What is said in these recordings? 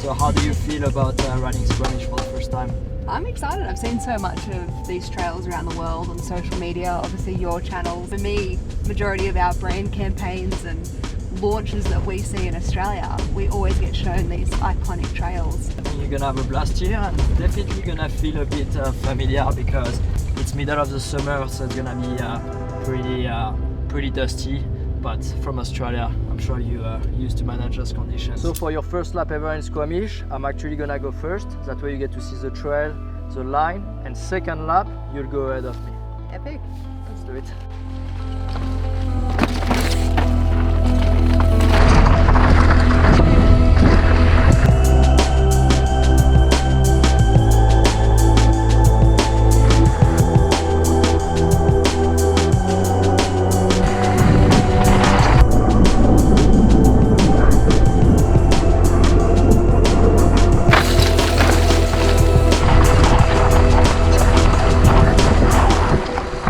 So how do you feel about riding Squamish for the first time? I'm excited. I've seen so much of these trails around the world on social media, obviously your channel. For me, majority of our brand campaigns and launches that we see in Australia, we always get shown these iconic trails. I think you're gonna have a blast here and definitely gonna feel a bit familiar because it's middle of the summer, so it's gonna be pretty dusty. But from Australia, I'm sure you used to manage those conditions. So for your first lap ever in Squamish, I'm actually gonna go first. That way you get to see the trail, the line, and second lap, you'll go ahead of me. Epic. Let's do it.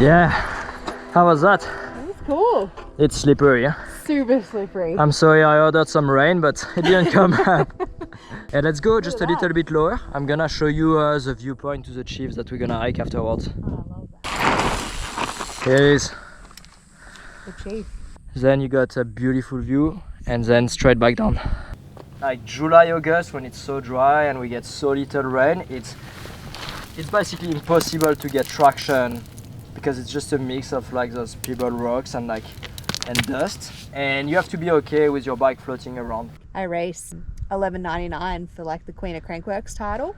Yeah, how was that? That was cool. It's slippery, yeah? Super slippery. I'm sorry I ordered some rain, but it didn't come. And let's go just a little bit lower. I'm gonna show you the viewpoint to the chiefs that we're gonna hike afterwards. Oh, I love that. Here it is. The chief. Then you got a beautiful view and then straight back down. Like July, August, when it's so dry and we get so little rain, it's basically impossible to get traction because it's just a mix of like those pebble rocks and dust, and you have to be okay with your bike floating around. I race $11.99 for like the Queen of Crankworks title,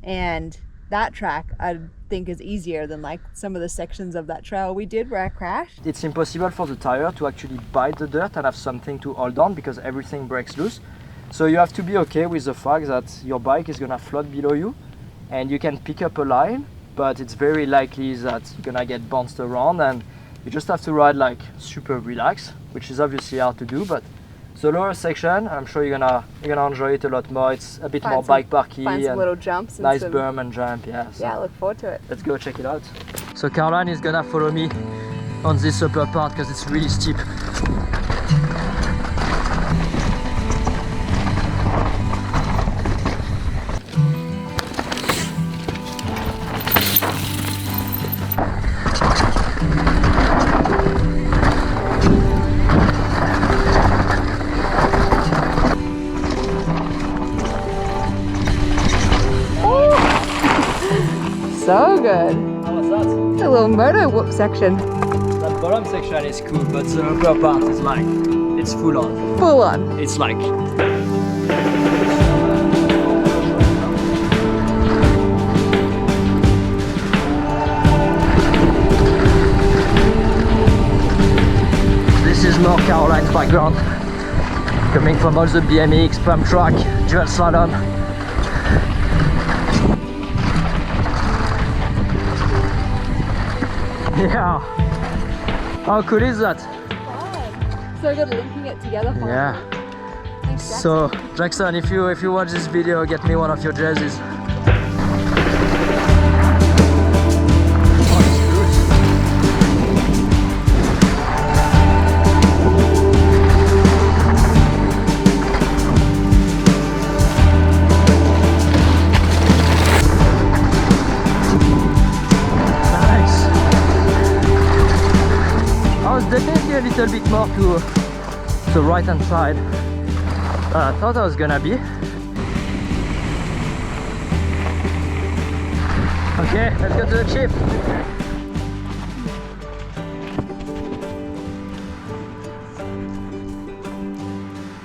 and that track I think is easier than like some of the sections of that trail we did where I crashed. It's impossible for the tire to actually bite the dirt and have something to hold on because everything breaks loose. So you have to be okay with the fact that your bike is gonna float below you and you can pick up a line, but it's very likely that you're gonna get bounced around and you just have to ride like super relaxed, which is obviously hard to do. But the lower section, I'm sure you're gonna enjoy it a lot more. It's a bit more bike parky Find some and little jumps and nice some berm and jump. Yeah, so yeah, I look forward to it. let's go check it out. So Caroline is gonna follow me on this upper part because it's really steep. So good. How was that? It's a little moto whoop section. That bottom section is cool, but the upper part is like, it's full on. Full on. It's like... This is more Caroline's background. Coming from all the BMX, pump track, dual slalom. Yeah. How cool is that? Fun. So good linking it together. Finally. Yeah. Thanks, Jackson. So Jackson, if you watch this video, get me one of your jerseys. Definitely a little bit more to the right hand side than I thought I was gonna be. Okay, let's go to the chip.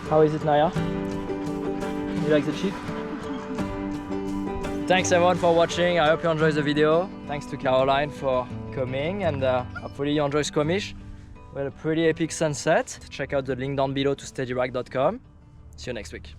How is it, Naya? You like the chip? Thanks everyone for watching. I hope you enjoyed the video. Thanks to Caroline for coming, and hopefully you enjoy Squamish. We had a pretty epic sunset. Check out the link down below to steadyrack.com. See you next week.